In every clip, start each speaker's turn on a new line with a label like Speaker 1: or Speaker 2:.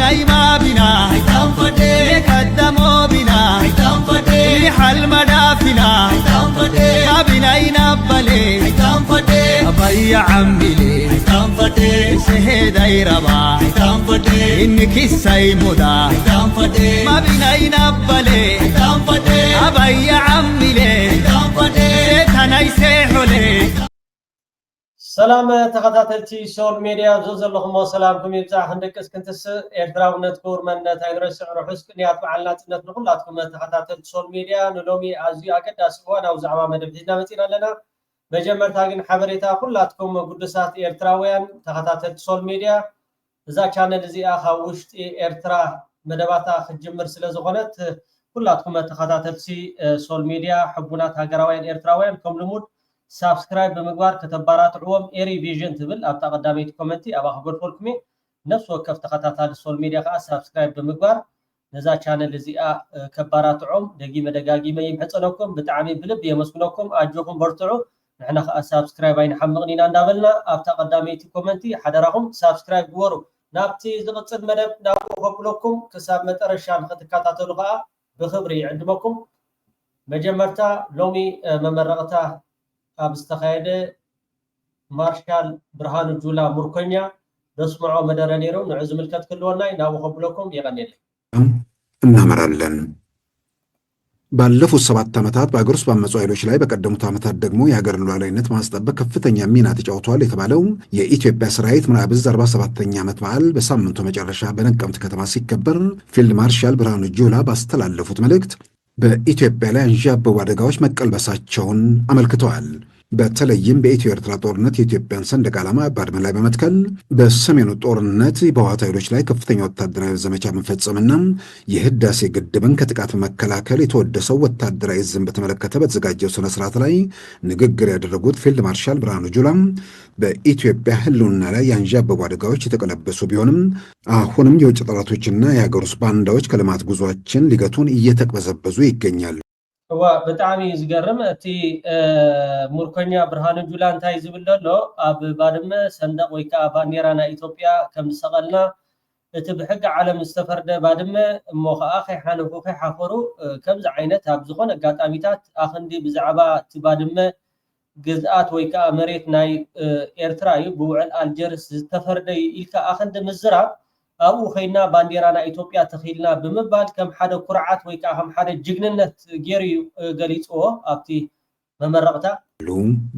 Speaker 1: بناي ما بنا تنفدي قدمو بنا تنفدي حل مدافنا تنفدي ما بناي نبلي تنفدي أبي عملي تنفدي سهد أي ربا تنفدي إنك السيمودا تنفدي ما بناي نبلي تنفدي أبي عملي تنفدي تناي سيحولي
Speaker 2: سلام تخطاتلتي سول ميديا زوزل لكم وسلامكم يبزع عندك اسكنتس ايردراونت كورمن تايرس روحسك نيات معلنات نخلاتكم تخطاتلت سول ميديا نلومي ازي اكد اسوانا وزعما مدبنا متينا لنا مجمرتا ግን حبريتا كلاتكم قدسات ايرتراويان تخطاتلت سول ميديا اذا channel እዚኣ ውሽጢ ኤርትራ መደባታ خجمر ስለዝኾነት كلاتكم تخطاتلتي سول ميديا حبونات هاجراويان ايرتراويان كم لمود سبسكرايب بمقبار كتبارات عوام إيري فيجن تبل أبتا قداميت كومنتي أبا خبر فولكمي نفس وقف تخطات هذا السول ميديا خاص سبسكرايب بمقبار نزا channel لزيقا كبارات عوام دقيمة دقاقيمة يمحصنوكم بتعامي بلب يمسكنوكم أجوكم برتعو نحن سبسكرايب أين حمقنين اندابلنا أبتا قداميت كومنتي حدراهم سبسكرايب بورو نابتي زغطت مدب نابو خبلوكم كساب مترشان خطكاتاتو لغا بخبري عندكم مجمرتا لومي ممرغتا أبستخايدة مارشال برهان جولا مركنيا نسمعوا مدرنيرو نعزم الكت كلنا ناو خبلكم يغنيل
Speaker 3: እናመራለን ባለፉት 7 ዓመታት በአገር ውስጥ ባመጹ ኃይሎች ላይ በቀደሙት ዓመታት ደግሞ የሀገርን ሉዓላዊነት ማስጠበቅ ከፍተኛ ሚና ተጫውቷል የተባለው የኢትዮጵያ ሰራዊት ምናብዝ 47ኛ ዓመት በዓል በሳምንቱ መጨረሻ በነቀምት ከተማ ሲከበር ፊልድ ማርሻል ብርሃኑ ጁላ ባስተላለፉት መልእክት በኢትዮጵያ ላይ አንዣበቡ አደጋዎች መቀልበሳቸውን አመልክተዋል። በተለይም በኢትዮ ኤርትራ ጦርነት የኢትዮጵያን ሰንደቅ ዓላማ ባድመ ላይ በመትከል በሰሜኑ ጦርነት በህወሓት ኃይሎች ላይ ከፍተኛ ወታደራዊ ዘመቻ መፈጸምና የህዳሴ ግድብን ከጥቃት መከላከል የተወደሰው ወታደራዊ ዝም በተመለከተ በተዘጋጀው ስነ ስርዓት ላይ ንግግር ያደረጉት ፊልድ ማርሻል ብርሃኑ ጁላ በኢትዮጵያ ህልውና ላይ ያንዣበቡ አደጋዎች የተቀለበሱ ቢሆንም አሁንም የውጭ ጠላቶችና የሀገር ውስጥ ባንዳዎች ከልማት ጉዟችን ሊገቱን እየተቅበዘበዙ ይገኛሉ።
Speaker 2: بتعامي زجرم تي مركنيا برهان جولان تاي زبللو اب بادمه صندوق ويكا بانديرانا ايثيوبيا كم سقلنا تبحق على مستفرده بادمه موخا اخي حنفو في حفرو كم عينت اب زخون اغاطاميتات اخندي بزعبا تبادمه جزئات ويكا مريت ناي ايرتراي بوعل الجرس تفرده يلكا اخند مزراب أو خينا بانديرانا إثيوبيا تخيلنا بمبال كم حدا كرعات ويكا هم حدا جننت جيري قليتو أبتي ممرقتا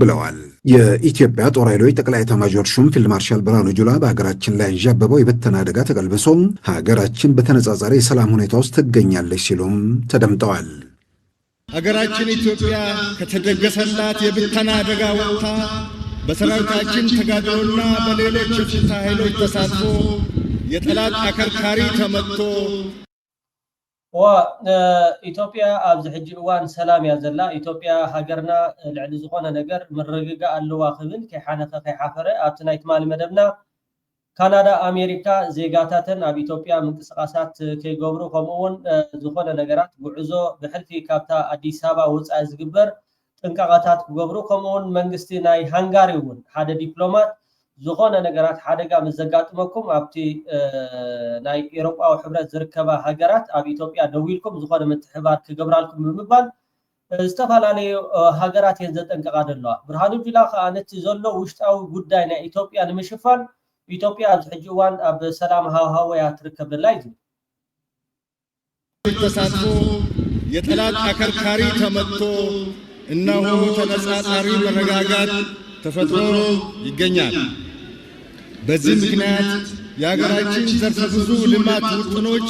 Speaker 3: ብለዋል። የኢትዮጵያ ጦር ኃይሎች ጠቅላይ ኤታማዦር ሹም ፊልድ ማርሻል ብርሃኑ ጁላ በሀገራችን ላይ አንዣበበው የበተና አደጋ ተቀልብሶ ሀገራችን በተነጻጻሪ የሰላም ሁኔታ ውስጥ ትገኛለች ሲሉም ተደምጠዋል።
Speaker 4: ሀገራችን ኢትዮጵያ ከተደገሰላት የበተና አደጋ ወጥታ በሰራዊታችን ተጋድሎና በሌሎች የፍትህ ኃይሎች ተሳትፎ የጠላት አከርካሪ ተመቶ
Speaker 2: ኢትዮጵያ አብዝ ሕጂ እዋን ሰላም ያዘላ ኢትዮጵያ ሀገርና ልዕሊ ዝኾነ ነገር መረጋጋ ኣለዋ ክብል ከይሓነኸ ከይሓፈረ ኣብቲ ናይ ትማሊ መደብና ካናዳ ኣሜሪካ ዜጋታትን ኣብ ኢትዮጵያ ምንቅስቃሳት ከይገብሩ ከምኡውን ዝኾነ ነገራት ጉዕዞ ብሕልፊ ካብታ ኣዲስ አበባ ወፃኢ ዝግበር ጥንቃቐታት ክገብሩ ከምኡውን መንግስቲ ናይ ሃንጋሪ እውን ሓደ ዲፕሎማት ዝኾነ ነገራት ሓደጋ መዘጋጥመኩም ኣብቲ ናይ ኤውሮጳዊ ሕብረት ዝርከባ ሃገራት ኣብ ኢትዮጵያ ደዊልኩም ዝኾነ ምትሕብባር ክገብራልኩም ብምባል ዝተፈላለዩ ሃገራት የዘጠንቀቃ ዘለዋ ብርሃኑ ጁላ ከዓ ነቲ ዘሎ ውሽጣዊ ጉዳይ ናይ ኢትዮጵያ ንምሽፋን ኢትዮጵያ ኣብ ሕጂ እዋን ኣብ ሰላም ሃዋህወያ ትርከብ ዘላ እዩ
Speaker 4: ተሳትፎ የጠላት አከርካሪ ተመቶ እነሆ ተነጻጻሪ መረጋጋት ተፈጥሮ ይገኛል። በዚህ ምክንያት የሀገራችን ዘርፈ ብዙ ልማት ውጥኖች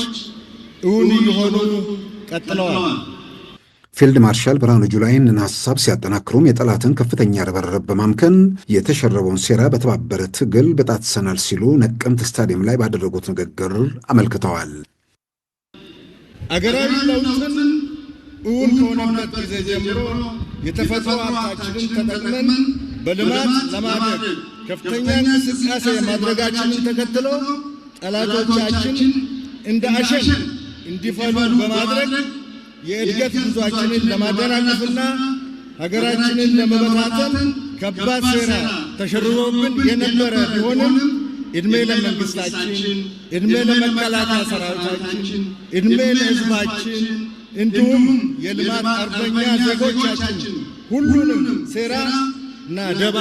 Speaker 4: እውን እየሆኑ ቀጥለዋል።
Speaker 3: ፊልድ ማርሻል ብርሃኑ ጁላ ይህንን ሀሳብ ሲያጠናክሩም የጠላትን ከፍተኛ ርብርብ በማምከን የተሸረበውን ሴራ በተባበረ ትግል በጣጥሰናል ሲሉ ነቀምት ስታዲየም ላይ ባደረጉት ንግግር አመልክተዋል።
Speaker 4: አገራዊ ለውጥን እውን ከሆነበት ጊዜ ጀምሮ የተፈጥሮ ሀብታችንን ተጠቅመን በልማት ለማደግ ከፍተኛ እንቅስቃሴ ማድረጋችንን ተከትሎ ጠላቶቻችን እንደ አሸን እንዲፈሉ በማድረግ የእድገት ጉዟችንን ለማደናቀፍና ሀገራችንን ለመበታተን ከባድ ሴራ ተሸርቦብን የነበረ ቢሆንም እድሜ ለመንግስታችን፣ እድሜ ለመከላከያ ሰራዊታችን፣ እድሜ ለህዝባችን እንዲሁም የልማት አርበኛ ዜጎቻችን ሁሉንም ሴራና ደባ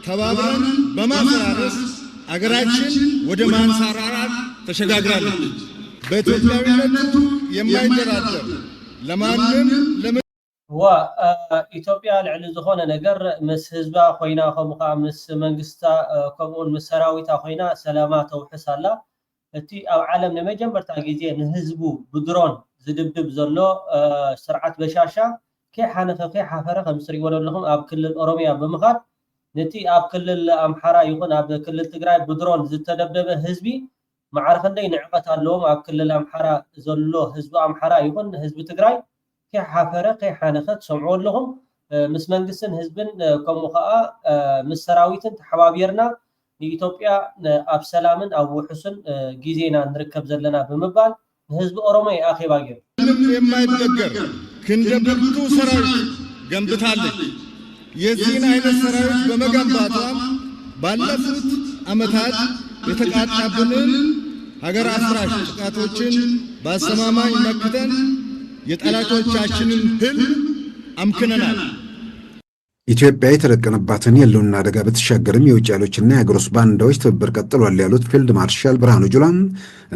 Speaker 4: ተባብረን በማፈራረስ አገራችን ወደ ማንሰራራት ተሸጋግራለች። በኢትዮጵያዊነቱ የማይደራደር ለማንም
Speaker 2: ኢትዮጵያ ልዕሊ ዝኾነ ነገር ምስ ህዝባ ኮይና ከምኡኻ ምስ መንግስታ ከምኡን ምስ ሰራዊታ ኮይና ሰላማ ተውሕስ ኣላ። እቲ ኣብ ዓለም ንመጀመርታ ግዜ ንህዝቡ ብድሮን ዝድብድብ ዘሎ ስርዓት በሻሻ ከይሓነፈ ከይሓፈረ ከም ትሪእዎ ዘለኹም ኣብ ክልል ኦሮሚያ ብምኻድ ነቲ ኣብ ክልል ኣምሓራ ይኹን ኣብ ክልል ትግራይ ብድሮን ዝተደብደበ ህዝቢ ማዕረ ክንደይ ንዕቐት ኣለዎም። ኣብ ክልል ኣምሓራ ዘሎ ህዝቢ ኣምሓራ ይኹን ህዝቢ ትግራይ ከይሓፈረ ከይሓነፈ ትሰምዑ ኣለኹም። ምስ መንግስትን ህዝብን ከምኡ ከዓ ምስ ሰራዊትን ተሓባቢርና ንኢትዮጵያ ኣብ ሰላምን ኣብ ውሕስን ግዜና ንርከብ ዘለና ብምባል ንህዝቢ ኦሮሞ ኣኼባ ገይሩ
Speaker 4: የማይበገር ክንደ ብርቱ ሰራዊት ገንብታለች። የዚህን አይነት ሰራዊት በመገንባቷ ባለፉት ዓመታት የተቃጣብንን ሀገር አፍራሽ ጥቃቶችን በአስተማማኝ መክተን የጠላቶቻችንን ህልም አምክነናል።
Speaker 3: ኢትዮጵያ የተደቀነባትን የህልውና አደጋ በተሻገርም የውጭ ኃይሎችና የሀገር ውስጥ ባንዳዎች ትብብር ቀጥሏል ያሉት ፊልድ ማርሻል ብርሃኑ ጁላ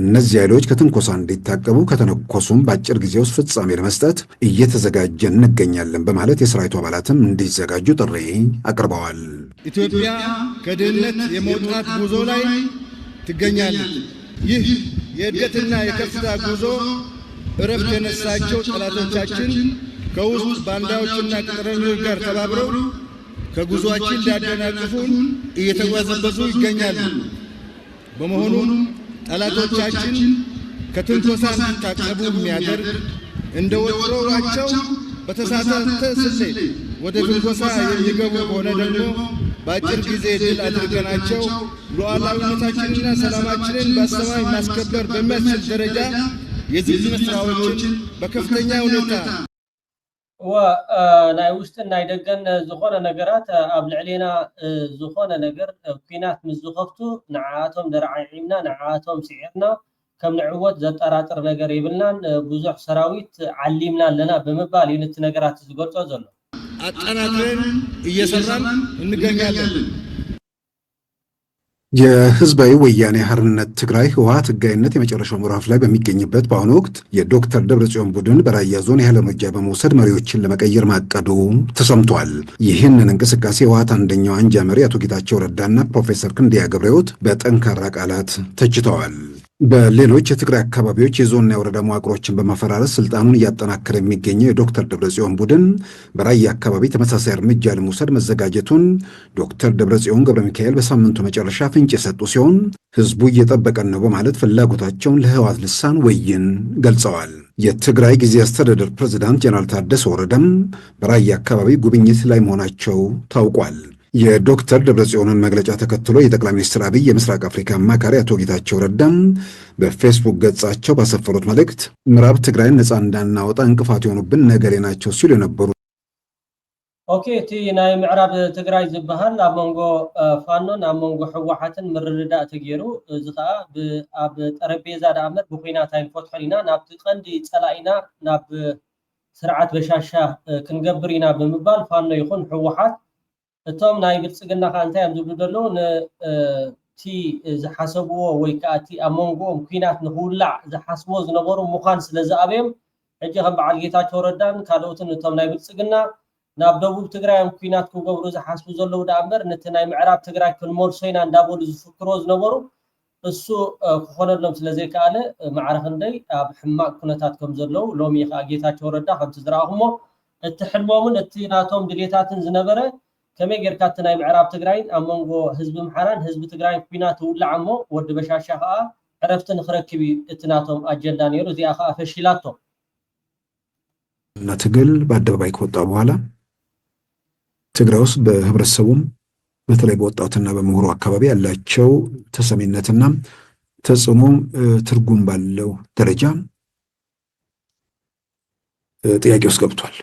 Speaker 3: እነዚህ ኃይሎች ከትንኮሳ እንዲታቀቡ ከተነኮሱም በአጭር ጊዜ ውስጥ ፍጻሜ ለመስጠት እየተዘጋጀን እንገኛለን በማለት የሰራዊቱ አባላትም እንዲዘጋጁ ጥሪ አቅርበዋል።
Speaker 4: ኢትዮጵያ ከድህነት የመውጣት ጉዞ ላይ ትገኛለች። ይህ የእድገትና የከፍታ ጉዞ እረፍት የነሳቸው ጠላቶቻችን ከውስጥ ባንዳዎችና ቅጥረኞች ጋር ተባብረው ከጉዞአችን ሊያደናቅፉን እየተጓዘበዙ ይገኛሉ። በመሆኑም ጠላቶቻችን ከትንኮሳ እንዲታቀቡ የሚያደርግ እንደ ወትሮዋቸው በተሳሳተ ስሌት ወደ ትንኮሳ የሚገቡ ከሆነ ደግሞ በአጭር ጊዜ ድል አድርገናቸው ሉዓላዊነታችንና ሰላማችንን በአስተማማኝ ማስከበር በሚያስችል ደረጃ የዝግጅት ስራዎችን በከፍተኛ ሁኔታ
Speaker 2: ናይ ውሽጥን ናይ ደገን ዝኾነ ነገራት ኣብ ልዕሌና ዝኾነ ነገር ኩናት ምስ ዝኸፍቱ ንዓቶም ደረዓዒምና ንዓቶም ስዒርና ከም ንዕወት ዘጠራጥር ነገር የብልናን ብዙሕ ሰራዊት ዓሊምና ኣለና ብምባል እዩ ነቲ ነገራት ዝገልጾ ዘሎ።
Speaker 4: አጠናክረን እየሰራን እንገኛለን።
Speaker 3: የህዝባዊ ወያኔ ሓርነት ትግራይ ህወሓት ህጋዊነት የመጨረሻው ምዕራፍ ላይ በሚገኝበት በአሁኑ ወቅት የዶክተር ደብረጽዮን ቡድን በራያ ዞን ያለ እርምጃ በመውሰድ መሪዎችን ለመቀየር ማቀዱ ተሰምቷል። ይህንን እንቅስቃሴ ህወሓት አንደኛው አንጃ መሪ አቶ ጌታቸው ረዳና ፕሮፌሰር ክንደያ ገብረሕይወት በጠንካራ ቃላት ተችተዋል። በሌሎች የትግራይ አካባቢዎች የዞንና የወረዳ መዋቅሮችን በማፈራረስ ስልጣኑን እያጠናከረ የሚገኘው የዶክተር ደብረጽዮን ቡድን በራያ አካባቢ ተመሳሳይ እርምጃ ለመውሰድ መዘጋጀቱን ዶክተር ደብረጽዮን ገብረ ሚካኤል በሳምንቱ መጨረሻ ፍንጭ የሰጡ ሲሆን ህዝቡ እየጠበቀን ነው በማለት ፍላጎታቸውን ለህወሓት ልሳን ወይን ገልጸዋል። የትግራይ ጊዜያዊ አስተዳደር ፕሬዝዳንት ጀነራል ታደሰ ወረደም በራያ አካባቢ ጉብኝት ላይ መሆናቸው ታውቋል። የዶክተር ደብረጽዮንን መግለጫ ተከትሎ የጠቅላይ ሚኒስትር አብይ የምስራቅ አፍሪካ አማካሪ አቶ ጌታቸው ረዳም በፌስቡክ ገጻቸው ባሰፈሩት መልእክት ምዕራብ ትግራይን ነፃ እንዳናወጣ እንቅፋት የሆኑብን ነገሌ ናቸው ሲሉ የነበሩ
Speaker 2: እቲ ናይ ምዕራብ ትግራይ ዝበሃል ኣብ መንጎ ፋኖን ኣብ መንጎ ህወሓትን ምርድዳእ ተገይሩ እዚ ከዓ ኣብ ጠረጴዛ ዳኣመር ብኩናት ኣይንፈትሖን ኢና ናብቲ ቀንዲ ፀላኢና ናብ ስርዓት በሻሻ ክንገብር ኢና ብምባል ፋኖ ይኹን ህወሓት እቶም ናይ ብልጽግና ከዓ እንታይ እዮም ዝብሉ ዘለዉ ነቲ ዝሓሰብዎ ወይ ከዓ እቲ ኣብ መንጎኦም ኩናት ንክውላዕ ዝሓስቦ ዝነበሩ ምዃን ስለ ዝኣበዮም ሕጂ ከም በዓል ጌታቸው ረዳን ካልኦትን እቶም ናይ ብልጽግና ናብ ደቡብ ትግራይም ኩናት ክገብሩ ዝሓስቡ ዘለዉ ዳ እምበር ነቲ ናይ ምዕራብ ትግራይ ክንመልሶ ኢና እንዳበሉ ዝፍክሮ ዝነበሩ እሱ ክኾነሎም ስለ ዘይከኣለ ማዕረ ክንደይ ኣብ ሕማቅ ኩነታት ከም ዘለዉ ሎሚ ከዓ ጌታቸው ረዳ ከምቲ ዝረኣኹሞ እቲ ሕልሞምን እቲ ናቶም ድሌታትን ዝነበረ ከመይ ጌርካ እቲ ናይ ምዕራብ ትግራይን ኣብ መንጎ ህዝቢ ምሓራን ህዝቢ ትግራይን ኩናት ውላዕ እሞ ወዲ በሻሻ ከዓ ዕረፍቲ ንክረክብ እቲ ናቶም አጀንዳ ነይሩ። እዚኣ ከዓ ፈሺላቶ
Speaker 3: እና ትግል በአደባባይ ከወጣ በኋላ ትግራይ ውስጥ በህብረተሰቡም በተለይ በወጣቱና በምሁሩ አካባቢ ያላቸው ተሰሚነትና ተጽዕኖ ትርጉም ባለው ደረጃ ጥያቄ ውስጥ ገብቷል።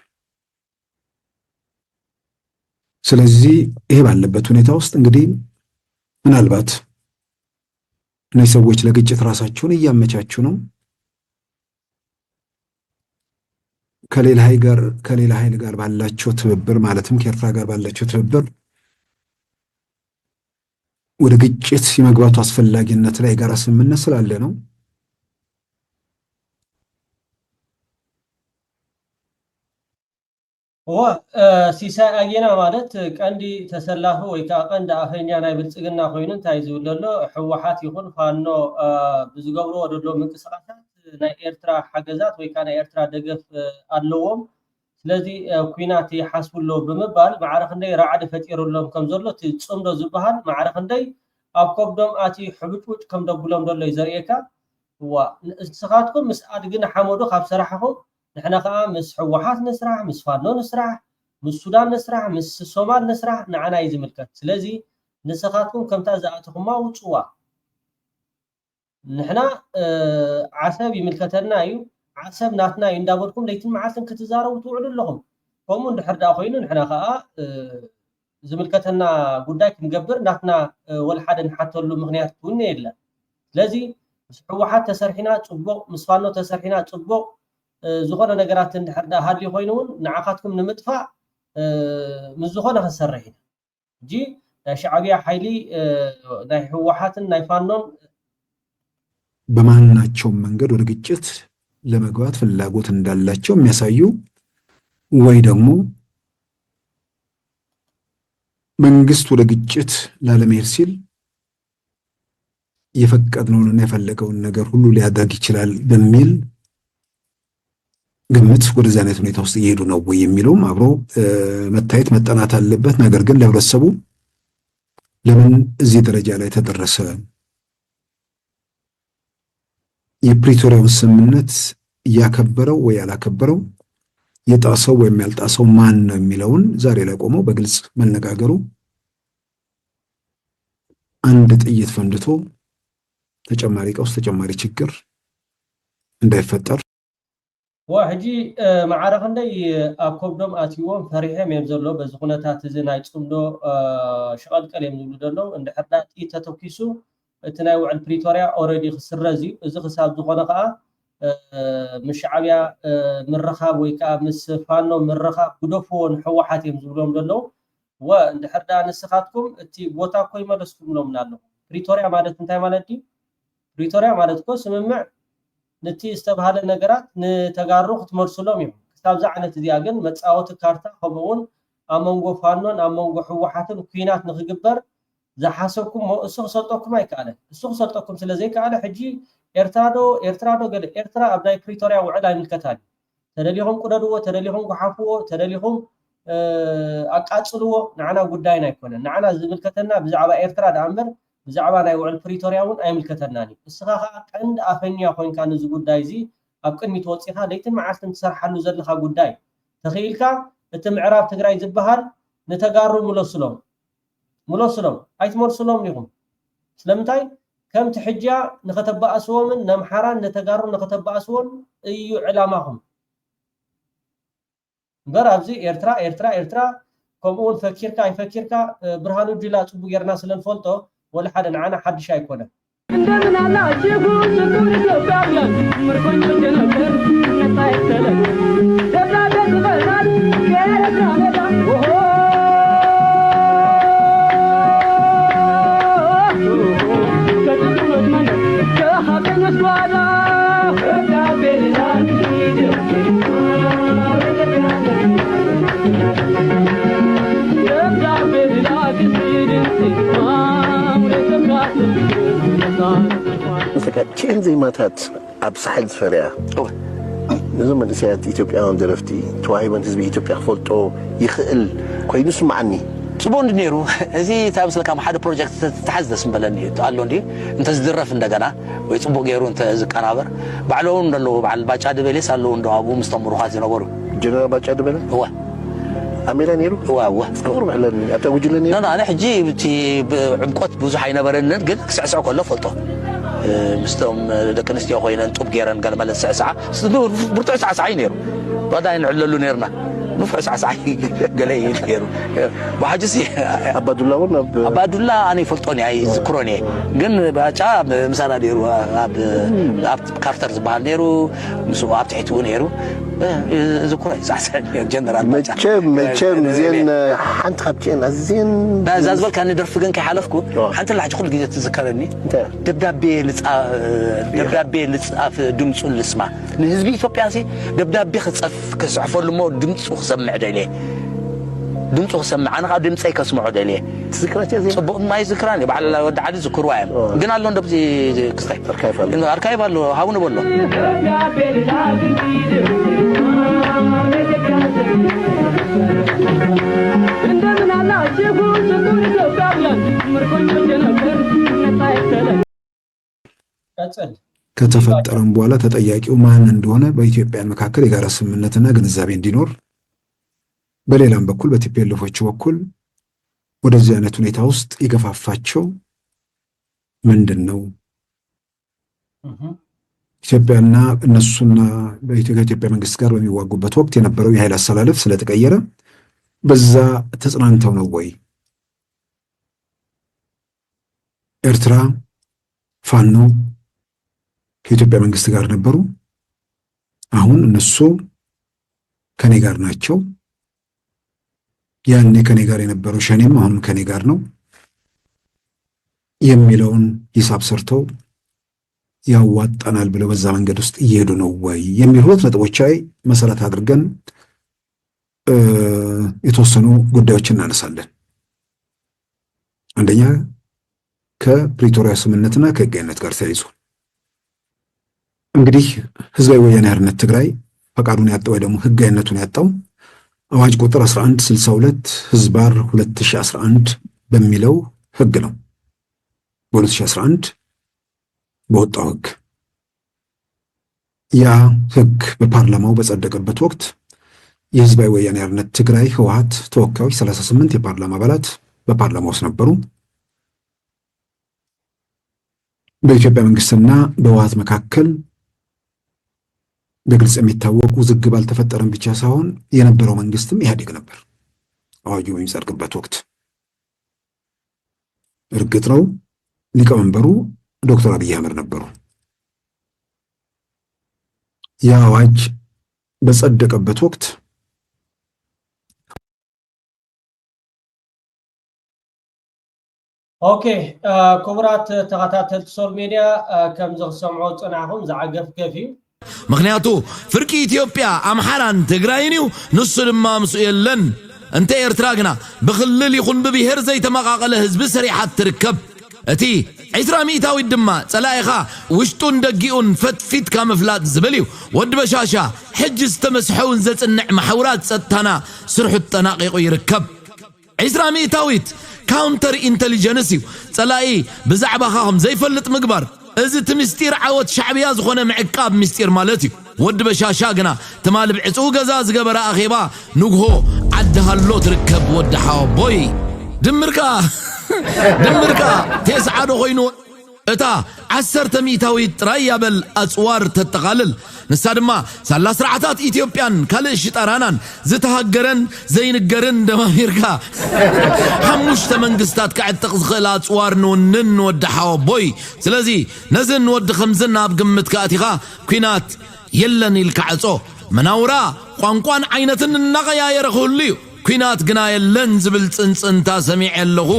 Speaker 3: ስለዚህ ይሄ ባለበት ሁኔታ ውስጥ እንግዲህ ምናልባት እነዚህ ሰዎች ለግጭት ራሳቸውን እያመቻቹ ነው። ከሌላ ኃይል ጋር ባላቸው ትብብር ማለትም ከኤርትራ ጋር ባላቸው ትብብር ወደ ግጭት የመግባቱ አስፈላጊነት ላይ ጋር ስምምነት ስላለ ነው።
Speaker 2: ሲሳይ አየና ማለት ቀንዲ ተሰላፉ ወይ ቀንዲ አፈኛ ናይ ብልጽግና ኮይኑ እንታይ ዝብለሎ ሕወሓት ይኹን ፋኖ ብዝገብሮ ወደሎ ምንቅስቃሳት ናይ ኤርትራ ሓገዛት ወይ ከዓ ናይ ኤርትራ ደገፍ ኣለዎም። ስለዚ ኩናት ይሓስብሎ ብምባል ማዕረ ክንደይ ራዕዲ ፈጢሩሎም ከም ዘሎ እቲ ጽምዶ ዝበሃል ማዕረ ክንደይ ኣብ ከብዶም ኣቲ ሕብጭውጭ ከም ደብሎም ዘሎ ይዘርእየካ። ንስኻትኩም ምስ ኣድግን ሓመዱ ካብ ስራሕኹም ንሕና ከዓ ምስ ሕወሓት ንስራሕ፣ ምስ ፋኖ ንስራሕ፣ ምስ ሱዳን ንስራሕ፣ ምስ ሶማል ንስራሕ ንዓና እዩ ዝምልከት። ስለዚ ንስኻትኩም ከምታ ዝኣትኹማ ውፅዋ። ንሕና ዓሰብ ይምልከተና እዩ፣ ዓሰብ ናትና እዩ እንዳበልኩም ለይትን መዓልትን ክትዛረቡ ትውዕሉ ኣለኹም። ከምኡ እንድሕር ዳ ኮይኑ ንሕና ከዓ ዝምልከተና ጉዳይ ክንገብር ናትና ወልሓደ ንሓተሉ ምክንያት እውን የለን። ስለዚ ምስ ሕወሓት ተሰርሒና ፅቡቕ፣ ምስ ፋኖ ተሰርሒና ፅቡቕ ዝኾነ ነገራት እንድሕር ዳ ሃልዩ ኮይኑ እውን ንዓኻትኩም ንምጥፋእ ምስ ዝኾነ ክንሰርሕ ኢና እንጂ ናይ ሻዕብያ ሓይሊ ናይ ሕወሓትን ናይ ፋኖን
Speaker 3: በማናቸውም መንገድ ወደ ግጭት ለመግባት ፍላጎት እንዳላቸው የሚያሳዩ ወይ ደግሞ መንግስት ወደ ግጭት ላለመሄድ ሲል የፈቀድነውንና የፈለገውን ነገር ሁሉ ሊያደርግ ይችላል በሚል ግምት ወደዛ አይነት ሁኔታ ውስጥ እየሄዱ ነው ወይ የሚለውም አብሮ መታየት መጠናት አለበት። ነገር ግን ለህብረተሰቡ ለምን እዚህ ደረጃ ላይ ተደረሰ፣ የፕሪቶሪያውን ስምምነት ያከበረው ወይ ያላከበረው፣ የጣሰው ወይም ያልጣሰው ማን ነው የሚለውን ዛሬ ላይ ቆመው በግልጽ መነጋገሩ አንድ ጥይት ፈንድቶ ተጨማሪ ቀውስ ተጨማሪ ችግር እንዳይፈጠር
Speaker 2: ወሕጂ ማዕረ ክንደይ ኣብ ከብዶም ኣትይዎም ፈሪሖም እዮም ዘሎ። በዚ ኩነታት እዚ ናይ ፅምዶ ሸቐልቀል እዮም ዝብሉ ዘለዉ። እንድሕር ዳ ጥይት ተተኪሱ እቲ ናይ ውዕል ፕሪቶርያ ኦልሬዲ ክስረዝ እዩ። እዚ ክሳብ ዝኾነ ከዓ ምስ ሻዕብያ ምርኻብ ወይ ከዓ ምስ ፋኖ ምርኻብ ክደፍዎ ንሕወሓት እዮም ዝብሎም ዘለዉ። እንድሕር ዳ ንስኻትኩም እቲ ቦታ እኮ ይመለስኩምሎምና ኣለኹ። ፕሪቶርያ ማለት እንታይ ማለት እዩ? ፕሪቶርያ ማለት እኮ ስምምዕ ነቲ ዝተባሃለ ነገራት ንተጋሩ ክትመልሱሎም እዮም። ክሳብዛ ዓይነት እዚኣ ግን መፃወቲ ካርታ ከምኡውን ኣብ መንጎ ፋኖን ኣብ መንጎ ሕወሓትን ኩናት ንክግበር ዝሓሰብኩም እሱ ክሰልጠኩም ኣይከኣለን። እሱ ክሰልጠኩም ስለዘይከኣለ ሕጂ ኤርትራ ዶ ገለ ኤርትራ ኣብ ናይ ፕሪቶርያ ውዕል ኣይምልከታን። ተደሊኹም ቁደድዎ፣ ተደሊኹም ጉሓፍዎ፣ ተደሊኹም ኣቃፅልዎ ንዓና ጉዳይና ኣይኮነን። ንዓና ዝምልከተና ብዛዕባ ኤርትራ ዳ እምበር ብዛዕባ ናይ ውዕል ፕሪቶርያ እውን ኣይምልከተናን እዩ። እስኻ ከዓ ቀንዲ ኣፈኛ ኮይንካ ነዚ ጉዳይ እዚ ኣብ ቅድሚት ወፂኻ ለይትን መዓልትን ትሰርሓሉ ዘለካ ጉዳይ ተኽኢልካ እቲ ምዕራብ ትግራይ ዝበሃል ንተጋሩ ሙለስሎም ኣይትመልሱሎም ኢኹም። ስለምንታይ ከምቲ ሕጃ ንኸተባእስዎምን ነምሓራን ነተጋሩ ንኸተባእስዎን እዩ ዕላማኹም እምበር ኣብዚ ኤርትራ ከምኡውን ፈኪርካ ኣይፈኪርካ ብርሃኑ ጁላ ፅቡቅ ጌርና ስለንፈልጦ ولا حدا معنا حد شاي كونه عندنا لا شيخو شكوري لبابلا مركون جنبر نطاي تلك دبلا بغلال غير جامدا كتبت من كهب نسوادا رجع بلال يرجع بلال
Speaker 5: كأن زي ما تات أبصحل فريا نزوم النسيات إثيوبيا درفتي توعيبا تزبي إثيوبيا خفلتو يخل كويس معني
Speaker 6: صبون دنيرو هذي تابس لك حدا بروجكت تحدث مبلني قال له دي انت زدرف عندنا ويصبو غيرو انت زقنابر بعلون دلو بعل باچا دبليس قالو اندو ابو مستمرو خاطي نبرو
Speaker 5: جنرال باچا دبل
Speaker 6: هو
Speaker 5: أميرا نيرو
Speaker 6: هو
Speaker 5: صور علني أتوجه لني
Speaker 6: أنا حجي بتي بعمقات بوزو حينا برنن قد سعسع كله فلطة مستهم دكنستي أخوينا نطب جيران قال مال السعسعة برتع سعسعين نيرو بعدين عللو نيرنا نفعس عسعي قلي يرو وحاجسي
Speaker 5: أبادولا ولا
Speaker 6: أبادولا أنا فلتوني أي ذكروني قن باچا مثلا ديرو أب كارترز بال ديرو مسو أب تحتون ديرو ذكروني عسعي جنرال
Speaker 5: مچم زين حنت خبچين زين
Speaker 6: بازازبل كان يدرفقن كحلفكو حنت اللي حتقول جيت تذكرني دبدابي لصاف دمصو لسمع لحزب إثيوبيا سي دبدابي خصف كصحفو لمو دمصو خسمع دليه دمصو خسمع انا قاعد دمصي كسمعو دليه
Speaker 5: تذكرتي زين
Speaker 6: صبو ما يذكرني بعد ود عاد ذكر وايم ግን አለው እንደዚህ ክስታይ አርካይቭ አለው ሀቡን በሎ እንደምን አላችሁ ሱቱን ኢትዮጵያውያን ምርኮኞች ነበር
Speaker 3: ከተፈጠረም በኋላ ተጠያቂው ማን እንደሆነ በኢትዮጵያን መካከል የጋራ ስምምነትና ግንዛቤ እንዲኖር በሌላም በኩል በቲፒኤልኤፎች በኩል ወደዚህ አይነት ሁኔታ ውስጥ ይገፋፋቸው ምንድነው? ኢትዮጵያና እነሱና በኢትዮጵያ መንግስት ጋር በሚዋጉበት ወቅት የነበረው የኃይል አሰላለፍ ስለተቀየረ በዛ ተጽናንተው ነው ወይ? ኤርትራ ፋኖ ከኢትዮጵያ መንግስት ጋር ነበሩ። አሁን እነሱ ከኔ ጋር ናቸው። ያኔ ከኔ ጋር የነበረው ሸኔም አሁን ከኔ ጋር ነው የሚለውን ሂሳብ ሰርተው ያዋጣናል ብለው በዛ መንገድ ውስጥ እየሄዱ ነው ወይ የሚሉ ሁለት ነጥቦች ላይ መሰረት አድርገን የተወሰኑ ጉዳዮችን እናነሳለን። አንደኛ ከፕሪቶሪያ ስምምነትና ከህጋዊነት ጋር ተያይዞ እንግዲህ ህዝባዊ ወያነ ሓርነት ትግራይ ፈቃዱን ያጣው ወይ ደግሞ ህጋዊነቱን ያጣው አዋጅ ቁጥር 1162 ህዝባር 2011 በሚለው ህግ ነው። በ2011 በወጣው ህግ ያ ህግ በፓርላማው በጸደቀበት ወቅት የህዝባዊ ወያነ ሓርነት ትግራይ ህወሓት ተወካዮች 38 የፓርላማ አባላት በፓርላማው ውስጥ ነበሩ። በኢትዮጵያ መንግስትና በህወሓት መካከል በግልጽ የሚታወቅ ውዝግብ አልተፈጠረም ብቻ ሳይሆን የነበረው መንግስትም ኢህአዴግ ነበር አዋጁ በሚጸድቅበት ወቅት። እርግጥ ነው ሊቀመንበሩ ዶክተር አብይ አህመድ ነበሩ። ያ አዋጅ በጸደቀበት ወቅት
Speaker 2: ኦኬ ክቡራት ተኸታተልቲ ሶል ሚድያ ከም ዝሰምዑ ጽናዕኹም ዝዓገፍ ከፊዩ
Speaker 7: ምክንያቱ ፍርቂ ኢትዮጵያ አምሓራን ትግራይን እዩ ንሱ ድማ ምስኡ የለን እንተ ኤርትራ ግና ብክልል ይኹን ብብሔር ዘይተመቃቀለ ህዝቢ ሰሪሓት ትርከብ እቲ 20 ሚእታዊት ድማ ጸላኢኻ ውሽጡን ደጊኡን ፈትፊትካ ምፍላጥ ዝብል እዩ ወዲ በሻሻ ሕጂ ዝተመስሐውን ዘጽንዕ ማሕውራት ጸጥታና ስርሑ ተጠናቂቑ ይርከብ 20 ሚእታዊት ካውንተር ኢንተሊጀንስ እዩ ጸላኢ ብዛዕባኻ ከም ዘይፈልጥ ምግባር እዚ ትምስጢር ዓወት ሻዕብያ ዝኾነ ምዕቃብ ምስጢር ማለት እዩ ወዲ በሻሻ ግና ትማልብ ዕፁ ገዛ ዝገበረ ኣኼባ ንግሆ ዓድሃሎ ትርከብ ወዲ ሓወቦይ ድምርካ ተስዓዶ ኮይኑ እታ 10 ሚእታዊት ጥራይ ያበል ኣጽዋር ተጠቃልል ንሳ ድማ ሳላ ስርዓታት ኢትዮጵያን ካልእ ሽጠራናን ዝተሃገረን ዘይንገርን ደማሚርካ ሓሙሽተ መንግስታት ክዕጥቕ ዝኽእል ኣጽዋር ንውንን ወዲ ሓወቦይ ስለዚ ነዝን ወዲ ከምዝን ኣብ ግምት ከኣቲኻ ኩናት የለን ኢልካ ዕጾ መናውራ ቋንቋን ዓይነትን እናቐያየረ ክህሉ እዩ ኩናት ግና የለን ዝብል ጽንጽንታ ሰሚዕ ኣለኹ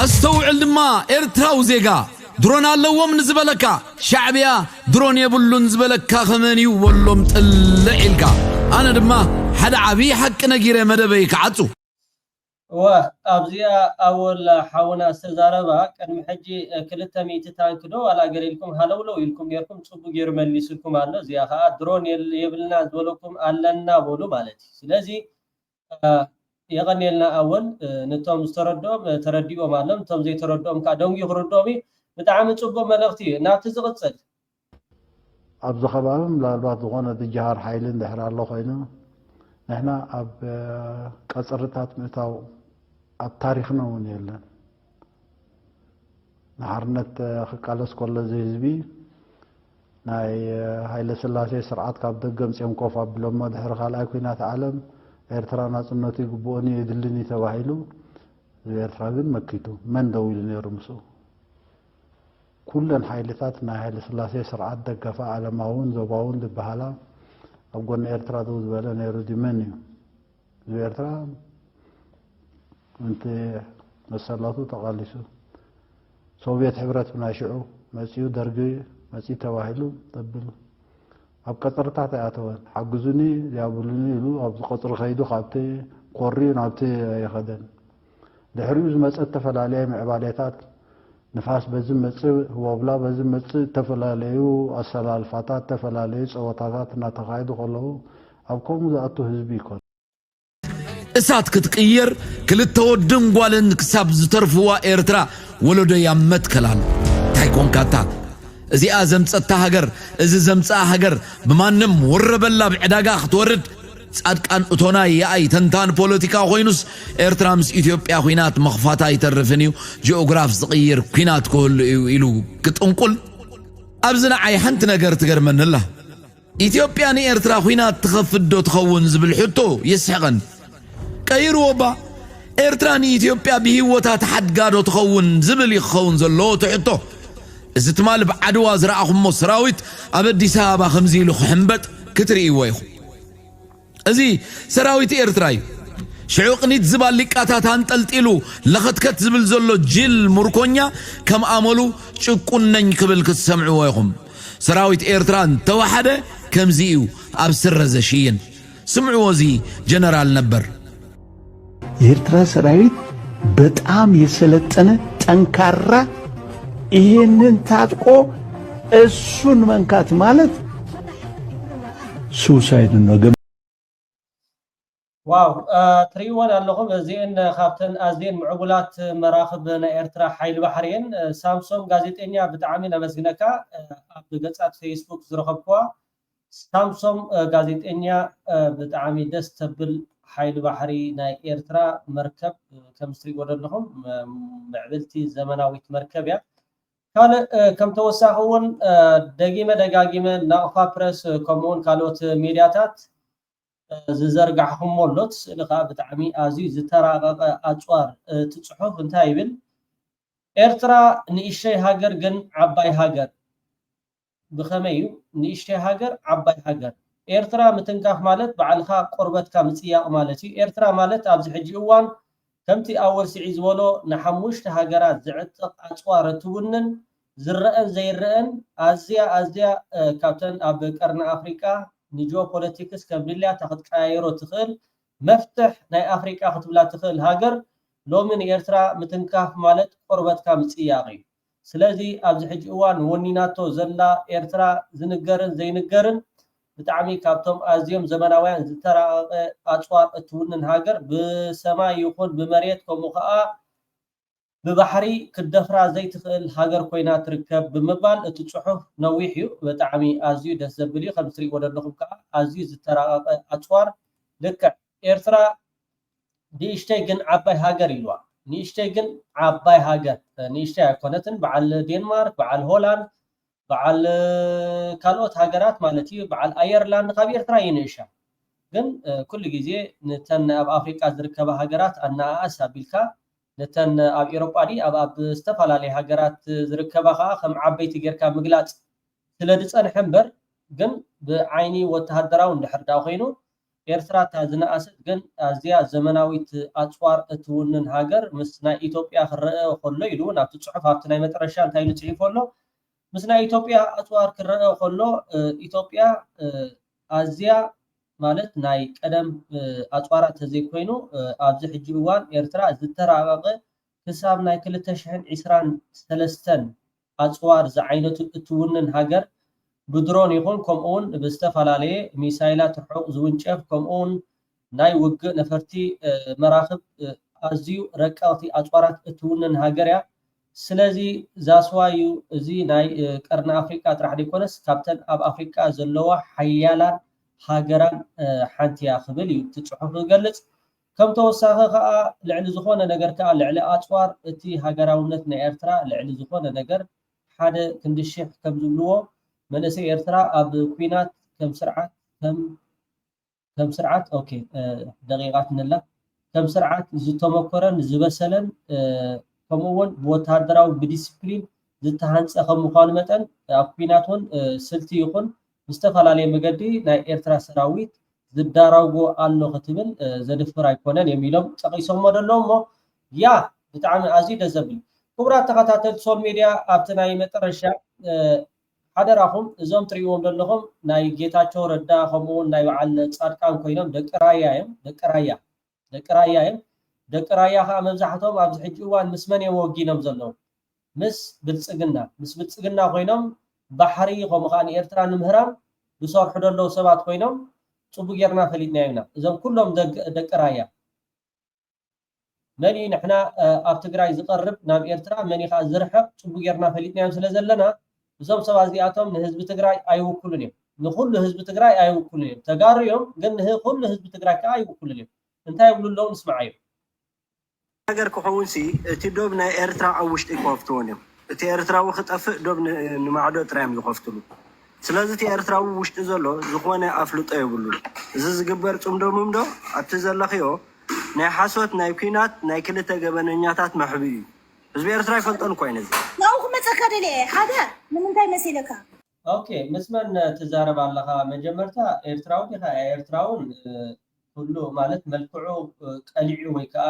Speaker 7: ኣስተውዕል ድማ ኤርትራዊ ዜጋ ድሮን ኣለዎም ንዝበለካ ሻዕብያ ድሮን የብሉን ዝበለካ ኸመን እዩ ወሎም ጥልዕ ኢልካ ኣነ ድማ ሓደ ዓብዪ ሓቂ ነጊረ መደበይ ክዓፁ
Speaker 2: ኣብዚኣ ኣወል ሓውና ዝተዛረባ ቅድሚ ሕጂ 200 ታንክ ዶ ኣላገሪልኩም ሃለውለው ኢልኩም ጌርኩም ጽቡቕ ጌሩ መሊስኩም ኣሎ እዚኣ ከዓ ድሮን የብልና ዝበለኩም ኣለና በሉ ማለት እዩ ስለዚ የቀኒልና ኣወል ነቶም ዝተረድኦም ተረዲኦም ኣለም ነቶም ዘይተረድኦም ከዓ ደንጉ ይኽርድኦም እዩ ብጣዕሚ ጽቡቕ መልእኽቲ እዩ ናብቲ ዝቕፅል
Speaker 8: ኣብዚ ከባቢ ምናልባት ዝኾነ ዝጀሃር ሓይሊ እንድሕር ኣሎ ኮይኑ ንሕና ኣብ ቀፅርታት ምእታው ኣብ ታሪክና እውን የለን ንሓርነት ክቃለስ ከሎ እዚ ህዝቢ ናይ ሃይለ ስላሴ ስርዓት ካብ ደገ ምፅኦም ኮፍ ኣቢሎሞ ድሕሪ ካልኣይ ኩናት ዓለም ኤርትራ ናጽነቱ ይግብኦኒ ይድልኒ ተባሂሉ ኤርትራ ግን መኪቱ መን ደው ኢሉ ነይሩ ምስኡ ኩለን ሓይልታት ናይ ሃይለ ስላሴ ስርዓት ደገፋ ዓለማውን ዞባውን ዝበሃላ ኣብ ጎኒ ኤርትራ ደው ዝበለ ነይሩ ዲመን እዩ ኤርትራ እንተ መሰላቱ ተቃሊሱ ሶቪየት ሕብረት ብናይ ሽዑ መፂኡ ደርጊ መፂ ተባሂሉ ተብል ኣብ ቀጠርታት ኣተወን ሓግዙኒ ያብሉኒ ኢሉ ኣብ ቀጥሪ ኸይዱ ካብቲ ቆሪ ናብቲ ይኸደን ድሕሪኡ ዝመፀት ተፈላለየ ምዕባለታት ንፋስ በዚ መፅእ ወብላ በዚ መፅእ ተፈላለዩ ኣሰላልፋታት ተፈላለዩ ፀወታታት እናተኻየዱ ከለዉ ኣብ ከምኡ ዝኣቱ ህዝቢ ይኮን
Speaker 7: እሳት ክትቅየር ክልተ ወድን ጓልን ክሳብ ዝተርፍዋ ኤርትራ ወለዶ ያመት ከላል ታይኮንካታ እዚኣ ዘምፀታ ሃገር እዚ ዘምፀኣ ሃገር ብማንም ወረበላ ብዕዳጋ ክትወርድ ጻድቃን እቶና የአይ ተንታን ፖለቲካ ኮይኑስ ኤርትራ ምስ ኢትዮጵያ ኩናት መኽፋታ ይተርፍን እዩ ጂኦግራፍ ዝቕይር ኩናት ክህሉ እዩ ኢሉ ክጥንቁል ኣብዝና ዓይ ሓንቲ ነገር ትገርመንላ ኢትዮጵያ ንኤርትራ ኩናት ትኸፍዶ ትኸውን ዝብል ሕቶ የስሕቐን ቀይርዎ ባ ኤርትራ ንኢትዮጵያ ብሂወታት ሓድጋዶ ትኸውን ዝብል ይኸውን ዘሎ ትሕቶ እዚ ትማል ብዓድዋ ዝረኣኹሞ ሰራዊት ኣብ ኣዲስ ኣበባ ከምዚ ኢሉ ክሕንበጥ ክትርእይዎ ኢኹም እዚ ሰራዊት ኤርትራ እዩ ሽዑ ቅኒት ዝባል ሊቃታት አንጠልጢሉ ለኸትከት ዝብል ዘሎ ጅል ሙርኮኛ ከም ኣመሉ ጭቁን ነኝ ክብል ክትሰምዕዎ ኢኹም ሰራዊት ኤርትራ ተዋሓደ ከምዚ እዩ ኣብ ስረ ዘሽይን ስምዕዎ እዚ ጀነራል ነበር
Speaker 9: የኤርትራ ሰራዊት በጣም የሰለጠነ ጠንካራ ይሄንን ታጥቆ እሱን መንካት ማለት ሱሳይድ ነው
Speaker 2: ዋው ትሪዎን ኣለኹም እዚአን ካብተን ኣዝየን ምዕቡላት መራኽብ ናይ ኤርትራ ሓይሊ ባሕሪን ሳምሶም ጋዜጠኛ ብጣዕሚ ነመስግነካ ኣብ ገጻት ፌስቡክ ዝረኸብክዋ ሳምሶም ጋዜጠኛ ብጣዕሚ ደስ ተብል ሓይሊ ባሕሪ ናይ ኤርትራ መርከብ ከም ትሪእዎ ዘለኹም ምዕብልቲ ዘመናዊት መርከብ እያ ካልእ ከም ተወሳኺ እውን ደጊመ ደጋጊመ ናቕፋ ፕረስ ከምኡውን ካልኦት ሚድያታት ዝዘርጋሕኹሞ ኣሎ ስእሊ ከዓ ብጣዕሚ ኣዝዩ ዝተራቐቐ ኣፅዋር እቲ ፅሑፍ እንታይ ይብል ኤርትራ ንእሽተይ ሃገር ግን ዓባይ ሃገር ብኸመይ እዩ ንእሽተይ ሃገር ዓባይ ሃገር ኤርትራ ምትንካፍ ማለት ባዕልኻ ቆርበትካ ምፅያቕ ማለት እዩ ኤርትራ ማለት ኣብዚ ሕጂ እዋን ከምቲ ኣወል ስዒ ዝበሎ ንሓሙሽተ ሃገራት ዝዕጥቕ ኣፅዋር እትውንን ዝረአን ዘይረአን ኣዝያ ካብተን ኣብ ቀርኒ ኣፍሪቃ ንጂኦፖለቲክስ ከም ድልያ ተኽትቀያየሮ ትኽእል መፍትሕ ናይ ኣፍሪቃ ክትብላ ትኽእል ሃገር ሎሚ ንኤርትራ ምትንካፍ ማለት ቆርበትካ ምፅያቕ እዩ ስለዚ ኣብዚ ሕጂ እዋን ወኒናቶ ዘላ ኤርትራ ዝንገርን ዘይንገርን ብጣዕሚ ካብቶም ኣዝዮም ዘመናውያን ዝተራቐቐ ኣፅዋር እትውንን ሃገር ብሰማይ ይኹን ብመሬት ከምኡ ከዓ ብባሕሪ ክደፍራ ዘይትኽእል ሃገር ኮይና ትርከብ ብምባል እቲ ፅሑፍ ነዊሕ እዩ ብጣዕሚ ኣዝዩ ደስ ዘብል እዩ ከም ትሪእዎ ዘለኹም ከዓ ኣዝዩ ዝተራቐቐ ኣፅዋር ልክዕ ኤርትራ ንእሽተይ ግን ዓባይ ሃገር ኢልዋ ንእሽተይ ግን ዓባይ ሃገር ንእሽተይ ኣይኮነትን በዓል ዴንማርክ በዓል ሆላንድ በዓል ካልኦት ሃገራት ማለት እዩ በዓል ኣየርላንድ ካብ ኤርትራ ይንእሻ ግን ኩሉ ግዜ ነተን ኣብ ኣፍሪቃ ዝርከባ ሃገራት ኣነኣኣስ ኣቢልካ ነተን ኣብ ኤሮጳ ዲ ኣብ ዝተፈላለዩ ሃገራት ዝርከባ ከዓ ከም ዓበይቲ ጌርካ ምግላፅ ስለ ዝፀንሐ እምበር ግን ብዓይኒ ወተሃደራዊ እንድሕር ዳ ኮይኑ ኤርትራ እታ ዝነኣሰት ግን ኣዝያ ዘመናዊት ኣፅዋር እትውንን ሃገር ምስ ናይ ኢትዮጵያ ክረአ ከሎ ኢሉ ናብቲ ፅሑፍ ኣብቲ ናይ መጨረሻ እንታይ ኢሉ ፅሒፉ ኣሎ ምስ ናይ ኢትዮጵያ ኣፅዋር ክረአ ከሎ ኢትዮጵያ ኣዝያ ማለት ናይ ቀደም ኣፅዋራት ተዘይኮይኑ ኣብዚ ሕጂ እዋን ኤርትራ ዝተራቐቐ ክሳብ ናይ 2023 ኣፅዋር ዝዓይነቱ እትውንን ሃገር ብድሮን ይኹን ከምኡውን ብዝተፈላለየ ሚሳይላት ርሑቕ ዝውንጨፍ ከምኡውን ናይ ውግእ ነፈርቲ መራኽብ ኣዝዩ ረቀቕቲ ኣፅዋራት እትውንን ሃገር እያ ስለዚ ዛስዋዩ እዚ ናይ ቀርኒ ኣፍሪቃ ጥራሕ ዘይኮነስ ካብተን ኣብ ኣፍሪቃ ዘለዋ ሓያላን ሃገራን ሓንቲ እያ ክብል እዩ እቲ ፅሑፍ ዝገልፅ ከም ተወሳኺ ከዓ ልዕሊ ዝኾነ ነገር ከዓ ልዕሊ ኣፅዋር እቲ ሃገራውነት ናይ ኤርትራ ልዕሊ ዝኾነ ነገር ሓደ ክንድሽሕ ከም ዝብልዎ መንእሰይ ኤርትራ ኣብ ኩናት ከም ስርዓት ከም كم سرعة أوكي دقيقات نلا كم سرعة زتمكرن زبسلن كمون بوتهدراو بديسبلين زتهانس أخم مخالمتن أكبيناتون سلتي يكون مستفعل عليه مجدي نا إيرترا سراويت زداراوغو أنو ختبل زدفر أيقونن يميلهم تقيسهم مدلهم يا بتعامل عزيز الزبل كبرى تقاطات سول ميديا أبتناي مترشة حدراهم زوم تريوم دلهم ناي جيتاچو ردا خمون ناي على صادقان كوينم دقرايايم دقرايا ها مبزحتهم ابز حجوان مسمن يوغينم زلو مس بلصغنا كوينم بحري خمخان ኤርትራ ንምህራም بصرح دلو سبات كوينم صبو غيرنا فليدنا يمنا اذا كلهم دقرايا مني نحنا اب تግራይ ዝቀርብ ናብ ኤርትራ مني خا زرحق صبو غيرنا فليدنا يم ስለዘለና እዞም ሰባት እዚኣቶም ንህዝቢ ትግራይ ኣይውክሉን እዮም ንኹሉ ህዝቢ ትግራይ ኣይውክሉን እዮም ተጋርዮም ግን ንኹሉ ህዝቢ ትግራይ ከዓ ኣይውክሉን እዮም እንታይ ይብሉ ኣለዉ ንስማዕ እዩ
Speaker 10: ነገር ክኸውን ሲ እቲ ዶብ ናይ ኤርትራ ኣብ ውሽጢ ይከፍትዎን እዮም እቲ ኤርትራዊ ክጠፍእ ዶብ ንማዕዶ ጥራዮም ዝከፍትሉ ስለዚ እቲ ኤርትራዊ ውሽጢ ዘሎ ዝኾነ ኣፍልጦ የብሉን እዚ ዝግበር ፅምዶምም ዶ ኣብቲ ዘለኽዮ ናይ ሓሶት ናይ ኩናት ናይ ክልተ ገበነኛታት መሕቢ እዩ ህዝቢ ኤርትራ ይፈልጦን ኮይነ
Speaker 11: ناو متسكدلي هذا من انتي مسيلك
Speaker 2: اوكي مسمن تزارب الله مجمرتا ኤርትራው ዲኻ ኤርትራውን ሁሉ ማለት መልክዑ ቀሊዑ ወይ ከዓ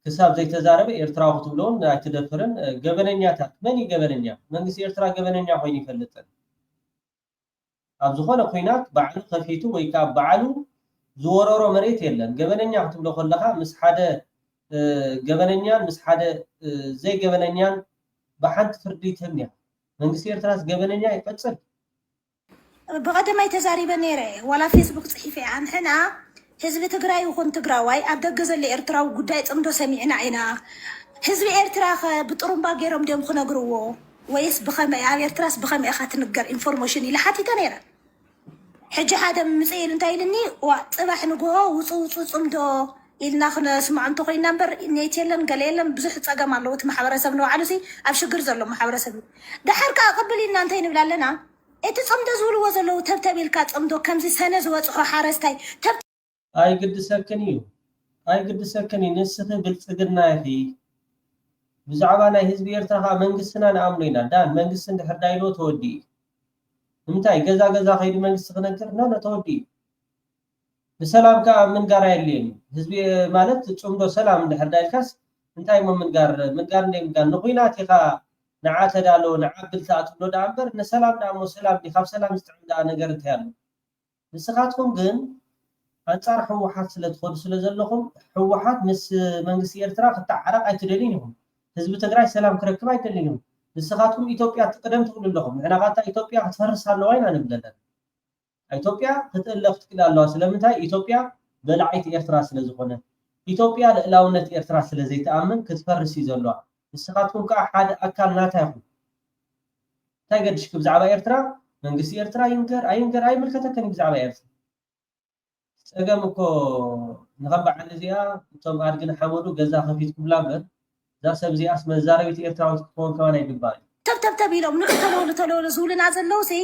Speaker 2: ክሳብ ዘይተዛረበ ኤርትራው ክትብሎን ኣይትደፍርን ገበነኛታት መን ገበነኛ መንግስት ኤርትራ ገበነኛ ኮይኑ ይፈልጥን ኣብ ዝኾነ ኩናት ባዕሉ ከፊቱ ወይ ከዓ ባዕሉ ዝወረሮ መሬት የለን ገበነኛ ክትብሎ ከለኻ ምስ ሓደ ገበነኛን ምስ ሓደ ዘይ ገበነኛን بحنت فردي تمنيا من قصير تراس قبلنيا يفصل
Speaker 11: بقدر ما يتزاري بنيره ولا فيسبوك صحيفه عن هنا حزب تግራይ ይኹን ትግራዋይ ኣብ ደገ ዘሎ ኤርትራው ጉዳይ ጽምዶ ሰሚዕና ኢና ህዝቢ ኤርትራ ብጥሩምባ ገይሮም ደም ክነግርዎ ወይስ ብኸመይ ኣብ ኤርትራስ ብኸመይ ኢኻ ትንገር ኢንፎርሜሽን ኢላ ሓቲተ ነይረ ሕጂ ሓደ ምጽኢል እንታይ ኢልኒ ጽባሕ ንግሆ ውፁ ጽምዶ ኢልና ክነስማዕ እንተኮይና እምበር ኔትየለን ገለየለን ብዙሕ ፀገም ኣለዎ እቲ ማሕበረሰብ ነው ዓሉሲ ኣብ ሽግር ዘሎ ማሕበረሰብ ድሓር ከዓ ቅብል ኢልና እንታይ ንብል ኣለና እቲ ጽምዶ ዝብልዎ ዘለዉ ተብተብ ኢልካ ጽምዶ ከምዚ ሰነ ዝወፅሖ ሓረስታይ
Speaker 2: ኣይግድሰክን ንስኺ ብልፅግና ይኺ ብዛዕባ ናይ ህዝቢ ኤርትራ ከዓ መንግስትና ንኣምኖ ኢና ዳን መንግስቲ እንድሕር ዳይሎ ተወዲ እንታይ ገዛ ከይዲ መንግስቲ ክነግር ኖ ተወዲ بسلام كا من قارا يلين حزبي مالت صمدو سلام اندحر دايلكاس انتاي من قار نقيناتي خا نعات دالو نعبل ساعت بلو دامبر نسلام دامو سلام دي خاف سلام استعمدا نغر تيالو نسخاتكم ግን አንጻር ህወሓት ስለትኾኑ ስለዘለኹም ህወሓት ምስ መንግስቲ ኤርትራ ክተዓረቕ ኣይትደልዩም ህዝቢ ትግራይ ሰላም ክረክብ ኣይትደልዩም ንስኻትኩም ኢትዮጵያ ትቅደም ትብሉ ኣለኹም ንሕና ኻታ ኢትዮጵያ ክትፈርስ ኣለዋ ኢና ንብለለን ኢትዮጵያ ክትእለፍ ትክእል ኣለዋ ስለምንታይ ኢትዮጵያ በላዒት ኤርትራ ስለዝኾነ ኢትዮጵያ ልዕላውነት ኤርትራ ስለዘይተኣምን ክትፈርስ እዩ ዘለዋ ንስኻትኩም ከዓ ሓደ ኣካል ናታ ኢኹም እንታይ ገድሽክ ብዛዕባ ኤርትራ መንግስቲ ኤርትራ ኣይንገር ኣይምልከተከን ብዛዕባ ኤርትራ ፀገም እኮ ንኸበዓል እዚኣ እቶም ኣድግን ሓመዱ ገዛ ከፊት ክብላ እምበር እዛ ሰብ እዚኣስ መዛረቢት ኤርትራዊት ክኾን ከማን ኣይግባእ
Speaker 11: ተብተብ ኢሎም ንክተለውሉ ዝብሉና ዘለው ሲ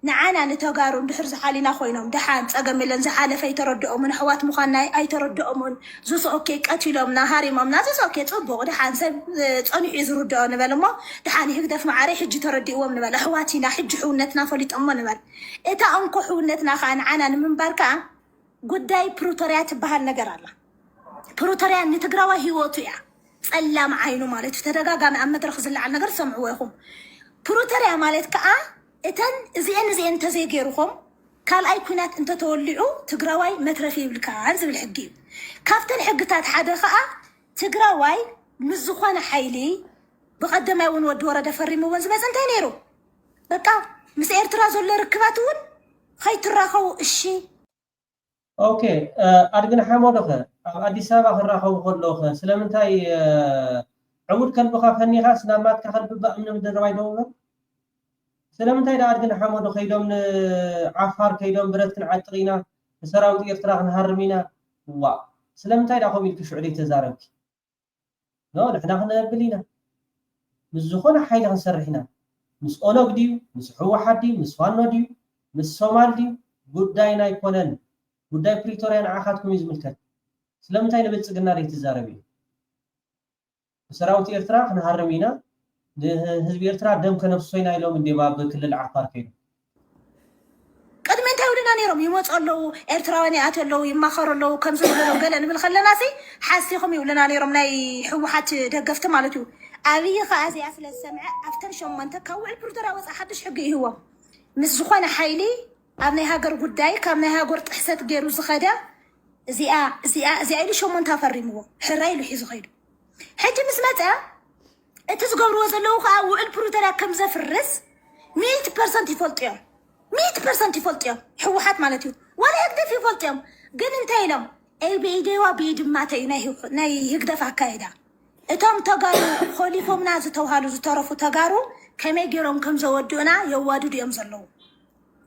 Speaker 11: ንዓና ንተጋሩ እንድሕር ዝሓሊና ኮይኖም ድሓን ፀገም የለን ዝሓለፈ ኣይተረድኦምን ኣሕዋት ምዃንናይ ኣይተረድኦምን ዝስኦኬ ቀቲሎምና ሃሪሞምና ዝስኦኬ ፅቡቕ ድሓን ሰብ ፀኒዑ ዝርድኦ ንበል እሞ ድሓን ይህግደፍ ማዕረ ሕጂ ተረዲእዎም ንበል ኣሕዋት ኢና ሕጂ ሕውነትና ፈሊጦሞ ንበል እታ እንኮ ሕውነትና ከዓ ንዓና ንምንባር ከዓ ጉዳይ ፕሪቶሪያ ትበሃል ነገር ኣላ ፕሪቶሪያ ንትግራዋይ ሂወቱ እያ ፀላም ዓይኑ ማለት ተደጋጋሚ ኣብ መድረክ ዝለዓል ነገር ሰምዕዎ ኢኹም ፕሪቶሪያ ማለት ከዓ እተን እዚአን ተዘይገይሩኹም ካልኣይ ኩናት እንተተወሊዑ ትግራዋይ መትረፊ ይብልካን ዝብል ሕጊ እዩ ካብተን ሕግታት ሓደ ከዓ ትግራዋይ ምስ ዝኾነ ሓይሊ ብቐዳማይ እውን ወዲ ወረደ ፈሪምዎን ዝመፀ እንታይ ነይሩ በቃ ምስ ኤርትራ ዘሎ ርክባት እውን ከይትራኸቡ እሺ
Speaker 2: ኦኬ ኣድግን ሓመዶኸ ኣብ ኣዲስ ኣበባ ክራኸቡ ከለኹ ስለምንታይ ዕሙድ ከልብኻ ፈኒኻ ስናማትካ ከልብባእ እምኒ ምድረባ ይደውበር ስለምንታይ ዳ ኣድግን ሓመዶ ከይዶም ንዓፋር ከይዶም ብረት ክንዓጥቕ ኢና ንሰራዊት ኤርትራ ክንሃርም ኢና ዋ ስለምንታይ ዳ ከምኡ ኢልክ ሽዑ ዘይተዛረብኪ ኖ ንሕና ክንነብል ኢና ምስ ዝኾነ ሓይሊ ክንሰርሕ ኢና ምስ ኦነግ ድዩ ምስ ሕወሓት ድዩ ምስ ፋኖ ድዩ ምስ ሶማል ድዩ ጉዳይና ኣይኮነን ጉዳይ ፕሪቶሪያ ንዓኻትኩም ይዝምልከት ስለምንታይ ንብልጽግና ሬት ትዛረብ እዩ ሰራዊት ኤርትራ ክንሃርም ኢና ህዝቢ ኤርትራ ደም ከነፍሶ ኢና ኢሎም እንዴባ ብክልል ዓፋር ከይዱ
Speaker 11: ቅድሚ እንታይ ውልና ነይሮም ይመፁ ኣለዉ ኤርትራውያን ይኣትዩ ኣለዉ ይማኸሩ ኣለዉ ከምዚ ብለሎ ገለ ንብል ከለና ሲ ሓሲኹም ይብልና ነይሮም ናይ ሕወሓት ደገፍቲ ማለት እዩ ኣብይ ከዓ እዚኣ ስለ ዝሰምዐ ኣብተን ሸሞንተ ካብ ውዕል ፕሪቶሪያ ወፃኢ ሓድሽ ሕጊ ይህዎም ምስ ዝኾነ ሓይሊ ኣብ ናይ ሃገር ጉዳይ ካብ ናይ ሃገር ጥሕሰት ገይሩ ዝኸደ እዚኣ ኢሉ ሸሞንተ ኣፈሪምዎ ሕራ ኢሉ ሒዙ ኸይዱ ሕጂ ምስ መፀ እቲ ዝገብርዎ ዘለዉ ከዓ ውዕል ፕሪቶሪያ ከም ዘፍርስ 100% ይፈልጡ እዮም 100% ይፈልጡ እዮም ሕወሓት ማለት እዩ ዋላ ህግደፍ ይፈልጡ እዮም ግን እንታይ ኢሎም ብኢደዋ ብኢድማተ እዩ ናይ ህግደፍ ኣካይዳ እቶም ተጋሩ ኸሊፎምና ዝተውሃሉ ዝተረፉ ተጋሩ ከመይ ገይሮም ከም ዘወድኡና የዋድዱ እዮም ዘለዉ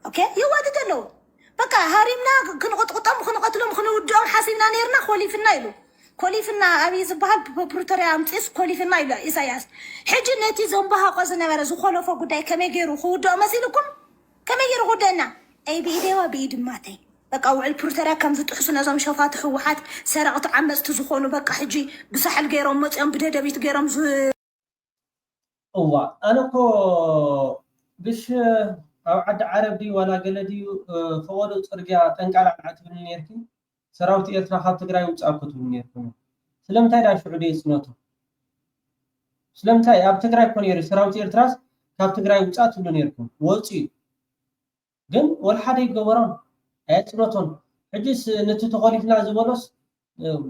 Speaker 11: ኦኬ የዋድዱ ኣለዉ በቃ ሃሪምና ክንቆጥቁጦም ክንቆትሎም ክንውድኦም ሓሲብና ነርና ኸሊፍና ኢሉ ኮሊፍና ኣብይ ዝበሃል ፕሪቶሪያ ኣምፂስ ኮሊፍና ኢሉ ኢሳያስ ሕጂ ነቲ ዘንባሃቆ ዝነበረ ዝኸለፎ ጉዳይ ከመይ ገይሩ ክውድኦ መሲልኩም ከመይ ገይሩ ክውድአና ብኢደዋ ብኢድማተይ በቃ ውዕል ፕሪቶሪያ ከም ዝጥሕሱ ነዞም ሸፋት ሕወሓት ሰረቕቲ ዓመፅቲ ዝኾኑ በቃ ሕጂ ብሳሕል ገይሮም መፅኦም ብደደቢት ገይሮም
Speaker 2: እዋ ኣነ እኮ ብሽ ኣብ ዓዲ ዓረብ ድዩ ዋላ ገለ ድዩ ፈቐዱ ፅርግያ ጠንቃላዕ ትብል ነርኪ ሰራዊት ኤርትራ ካብ ትግራይ ውፃእ ክትብል ነርኩም ስለምንታይ ዳ ሽዑ ደይ ፅነቱ ስለምንታይ ኣብ ትግራይ እኮ ነይሩ ሰራዊት ኤርትራስ ካብ ትግራይ ውፃእ ትብሉ ነርኩም ወፂ ግን ወልሓደ ይገበሮም ኣየፅነቶን ሕጂስ ነቲ ተኸሊፍና ዝበሎስ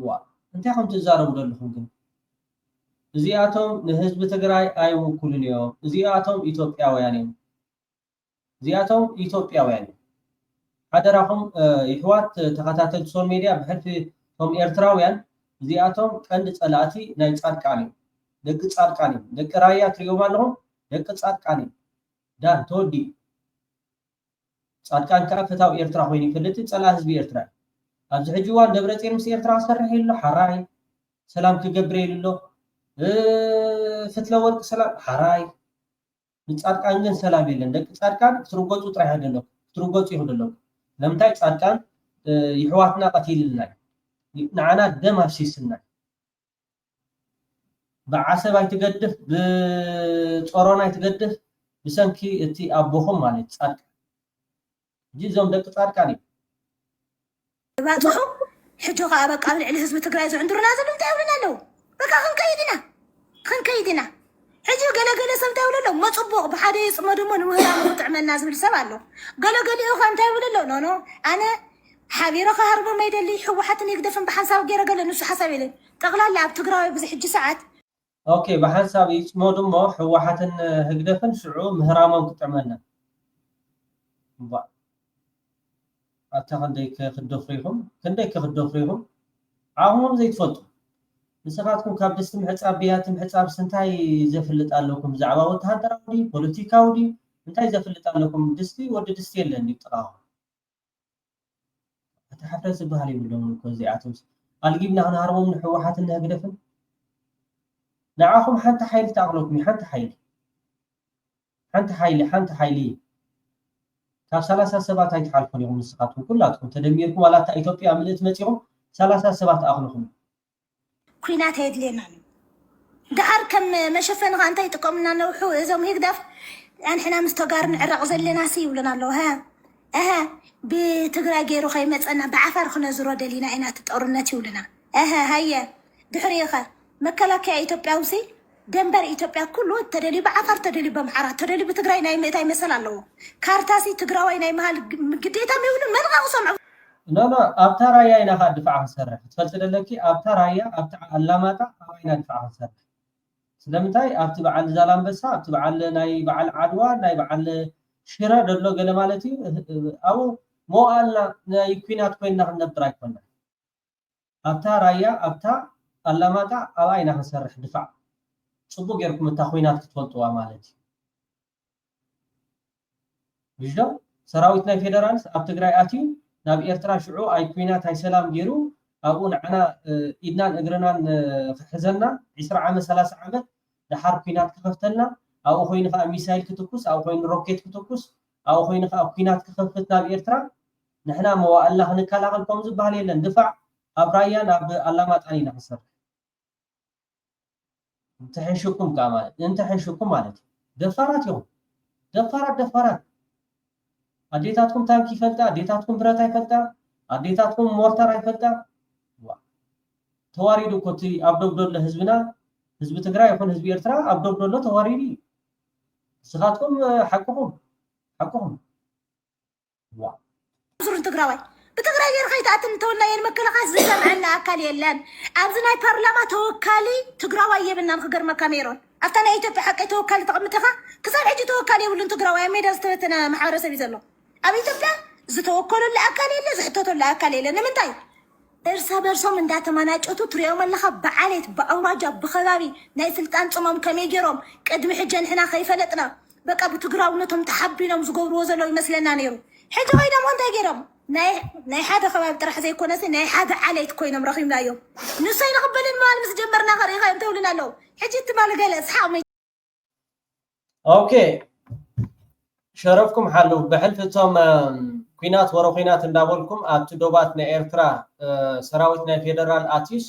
Speaker 2: ዋ እንታይ ከም ትዛረቡ ዘለኹም ግን እዚኣቶም ንህዝቢ ትግራይ ኣይውክሉን እዮም እዚኣቶም ኢትዮጵያውያን እዮም እዚኣቶም ኢትዮጵያውያን እዮም ሓደራኹም ይሕዋት ተኸታተልቲ ሶል ሜድያ ብሕልፊ ቶም ኤርትራውያን እዚኣቶም ቀንዲ ፀላእቲ ናይ ጻድቃን እዮም ደቂ ጻድቃን እዮም ደቂ ራያ ትሪኦም ኣለኹም ደቂ ጻድቃን እዮም ዳን ተወዲ ጻድቃን ከዓ ፍታው ኤርትራ ኮይኑ ይፈልጥ ፀላእ ህዝቢ ኤርትራ ኣብዚ ሕጂ እዋን ደብረፅዮን ምስ ኤርትራ ክሰርሕ ኢሉ ሓራይ ሰላም ክገብር ኢሉ ፍትለ ወርቂ ሰላም ሓራይ ንጻድቃን ግን ሰላም የለን ደቂ ጻድቃን ክትርገፁ ጥራይ ሃደለኩም ክትርገፁ ይኹን ኣለኩም ለምንታይ ጻድቃን ይሕዋትና ቀቲልልና ንዓና ደም ኣፍሲስና ብዓሰብ ኣይትገድፍ ብፆሮና ኣይትገድፍ ብሰንኪ እቲ ኣቦኹም ማለት ጻድቃን እጂ እዞም ደቂ ጻድቃን እዩ
Speaker 11: ባፅሑ ሕጂ ከዓ በቃ ብልዕሊ ህዝቢ ትግራይ ዝዕንድሩና ዘሎ እንታይ ይብሉና ኣለዉ በቃ ክንከይድ ኢና ሕጂ ገለገለ ሰብ እንታይ ይብሉ ኣሎ መፅቡቕ ብሓደ ይፅመዱ እሞ ንምህራሙ ክጥዕመና ዝብል ሰብ ኣሎ ገለገሊኡ ኸ እንታይ ይብሉ ኣሎ ኖ ኣነ ሓቢሮ ክሃርቦም ኣይደሊ ሕወሓትን ይግደፍን ብሓንሳብ ገይረ ገለ ንሱ ሓሳብ የለን ጠቕላላ ኣብ ትግራዊ ብዚ ሕጂ ሰዓት
Speaker 2: ኦኬ ብሓንሳብ ይፅመዱ እሞ ሕወሓትን ህግደፍን ሽዑ ምህራሞም ክጥዕመና ኣብታ ክንደይ ክክደፍሩ ኢኹም ዓኹሞም ዘይትፈልጡ ንስኻትኩም ካብ ድስቲ ምሕፃብ ብያቲ ምሕፃብ ስንታይ ዘፍልጥ ኣለኩም ብዛዕባ ወተሃደራዊ ድዩ ፖለቲካዊ ድዩ እንታይ ዘፍልጥ ኣለኩም ድስቲ ወዲ ድስቲ የለን ድዩ ጥራኹም እቲ ሓፍረት ዝበሃል ይብሎም እኮ እዚኣቶም ኣልጊብና ክንሃርቦም ንሕወሓትን ንህግደፍን ንዓኹም ሓንቲ ሓይሊ ተኣቕለኩም ሓንቲ ሓይሊ ካብ 30 ሰባት ኣይትሓልፉን ኢኹም ንስኻትኩም ኩላትኩም ተደሚርኩም ዋላ እታ ኢትዮጵያ ምልእቲ መፂኹም 30 ሰባት ኣቕልኹም
Speaker 11: ኩናት የድልየና ድሓር ከም መሸፈኒ ከዓ እንታይ ይጥቀሙና ነውሑ እዞም ህግደፍ ኣንሕና ምስ ተጋሩ ንዕረቕ ዘለና ሲ ይብሉና ኣለዉ ብትግራይ ገይሩ ከይመፀና ብዓፋር ክነዝሮ ደሊና ኢና እቲ ጦርነት ይብሉና ሃየ ድሕሪኡ ኸ መከላከያ ኢትዮጵያዊ ሲ ደንበር ኢትዮጵያ ኩሉ ተደልዩ ብዓፋር ተደልዩ በምሓራ ተደልዩ ብትግራይ ናይ ምእታይ መሰል ኣለዎ ካርታሲ ትግራዋይ ናይ መሃል ግዴታ ይብሉ መልካ ክሰምዑ
Speaker 2: ኖ ኣብታ ራያ ኢና ካ ድፋዕ ክንሰርሕ ትፈልጥ ደለኪ ኣብታ ራያ ኣብታ ኣላማጣ ኣባይና ድፋዕ ክንሰርሕ ስለምንታይ ኣብቲ በዓል ዛላንበሳ ኣብቲ በዓል ናይ በዓል ዓድዋ ናይ በዓል ሽረ ደሎ ገለ ማለት እዩ ኣብኡ ሞኣልና ናይ ኩናት ኮይንና ክንነብር ኣይኮና ኣብታ ራያ ኣብታ ኣላማጣ ኣባይና ክንሰርሕ ድፋዕ ፅቡቅ ጌርኩም እታ ኩናት ክትፈልጥዋ ማለት እዩ ብጅዶ ሰራዊት ናይ ፌደራልስ ኣብ ትግራይ ኣትዩ ናብ ኤርትራ ሽዑ ኣይ ኩናት ኣይ ሰላም ገይሩ ኣብኡ ንዓና ኢድናን እግርናን ክሕዘና 20 ዓመት 30 ዓመት ድሓር ኩናት ክኸፍተልና ኣብኡ ኮይኑ ከዓ ሚሳይል ክትኩስ ኣብኡ ኮይኑ ሮኬት ክትኩስ ኣብኡ ኮይኑ ከዓ ኩናት ክኸፍት ናብ ኤርትራ نحنا مواءلنا خنكالاقل كم زبال يلن دفع أبرايان أب علاماتاني نحصر انتحشكم كمان انتحشكم مالك دفارات يوم دفارات أديتاتكم تانكي فلتا أديتاتكم براتاي فلتا أديتاتكم مورتاراي فلتا تواريدو كنتي أبدو لحزبنا حزب تግራይ يكون حزب ኤርትራ أبدو له تواريدي سخاتكم حقكم
Speaker 11: زور تግራዋይ بتግራይ غير خيت أتنتونا ينمكلخاس زسمعنا أكل يلان أبزناي برلما توكالي تግራዋይ يبنا نخجر مكاميرون أفتنا إيتوبيا حق توكالي تقمتها كسر عجي توكالي ولن تግራዋይ ميدا استوتنا محارسة بيزلو أبي إيتوبيا زتوكلوا لأكل يلا زحتوتوا لأكل يلا نمنتاي إرسا برسوم من داتا مناجأتو تريوم اللخا بعاليت بأوراجا بخبابي ناي سلطان صمام كميجيروم قدم حجان حنا خيفلتنا بقى بتقراونتهم تحبينهم زقور وزلو يمثلنا نيرو حجو هيدا مونتا جيروم ناي حدا خباب ترح زي كوناسي ناي حدا عليت كوينم رخيم لايوم نساي نقبل المال مسجمرنا غريغا يمتولنا لو حجيت مال قال اصحابي
Speaker 2: اوكي شرفكم حلو بحلفتهم ኩናት ወረኺናት እንዳበልኩም ኣብቲ ዶባትና ኤርትራ ሰራዊትና ፌደራል አቲስ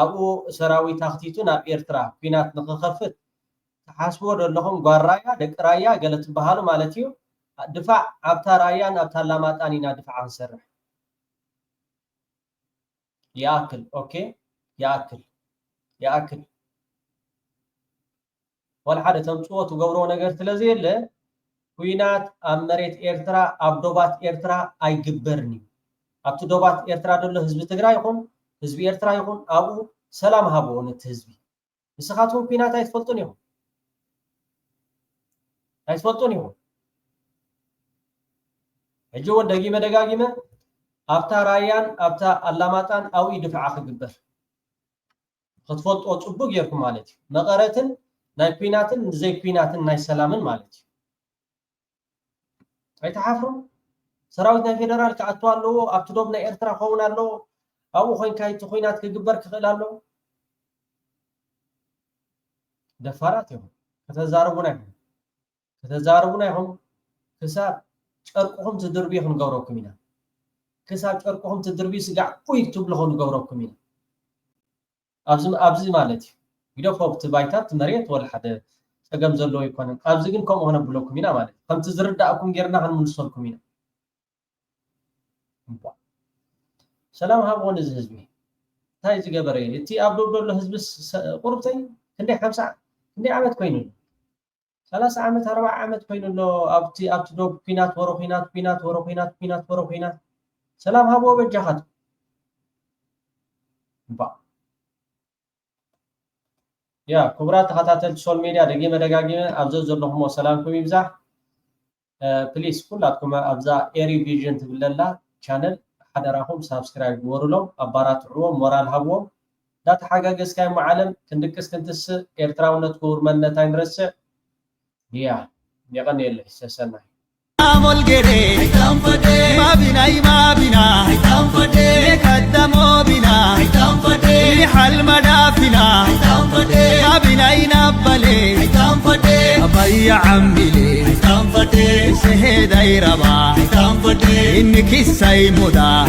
Speaker 2: ኣብኡ ሰራዊት ኣኽቲቱ ናብ ኤርትራ ኩናት ንኽኸፍት ተሓስቦ ዘለኹም ጓራያ ደቂ ራያ ገለ ትበሃሉ ማለት እዩ ድፋዕ ኣብታ ራያን ኣብታ ኣላማጣን ኢና ድፋዕ ክንሰርሕ ያክል ኦኬ ያክል ወላ ሓደ ተምፅኦ ትገብሮ ነገር ስለዘየለ ኩናት ኣብ መሬት ኤርትራ ኣብ ዶባት ኤርትራ ኣይግበርኒ ኣብቲ ዶባት ኤርትራ ደሎ ህዝቢ ትግራይ ይኹን ህዝቢ ኤርትራ ይኹን ኣብኡ ሰላም ሃብዎ ነቲ ህዝቢ ንስኻትኩም ኩናት ኣይትፈልጡን ኢኹም ሕጂ እውን ደጋጊመ ኣብታ ራያን ኣብታ ኣላማጣን ኣብኡ ድፍዓ ክግበር ክትፈልጦ ፅቡቅ ጌርኩም ማለት እዩ መቐረትን ናይ ኩናትን ንዘይ ኩናትን ናይ ሰላምን ማለት እዩ ኣይተሓፍሩም ሰራዊት ናይ ፌደራል ከኣቱ ኣለዎ ኣብቲ ዶብ ናይ ኤርትራ ክኸውን ኣለዎ ኣብኡ ኮይንካ እቲ ኩናት ክግበር ክኽእል ኣለዎ ደፋራት ኢኹም ከተዛረቡና ኢኹም ክሳብ ጨርቁኹም ትድርቢ ክንገብረኩም ኢና ክሳብ ጨርቁኹም ትድርቢ ስጋዕ ቁይ ትብልኹ ንገብረኩም ኢና ኣብዚ ማለት እዩ ቪድዮ ፎክት ባይታት መሬት ወላ ሓደ ፀገም ዘለዎ ይኮነን ኣብዚ ግን ከምኡ ክነብለኩም ኢና ማለት ከምቲ ዝርዳእኩም ጌርና ክንምልሰልኩም ኢና ሰላም ሃብዎ ነዚ ህዝቢ እንታይ ዝገበረ እቲ ኣብ ደሎ ህዝቢ ቁርብተይ ክንደይ 50 ክንደይ ዓመት ኮይኑ 30 ዓመት 40 ዓመት ኮይኑ ኣብቲ ዶብ ኩናት ወረኺናት ሰላም ሃብዎ በጃኻት يا كبرات تخاتل سول ميديا دقيقة أبزو زلهم وسلامكم يبزح بليز كلاتكم أبزا إيري فيجن تبللا channel حدا راهم سبسكرايب ورولهم أبارات عوام مورال هبوهم دا تحقق اسكاي معلم كنتس إيرتراونة كور من نتاين رسع يغني اللي سسنا
Speaker 1: عمل جري ما بنا قدموا بنا حل مدافنا ما بنا ينبلي أبي عملي سهد أي ربا إنك السيمودا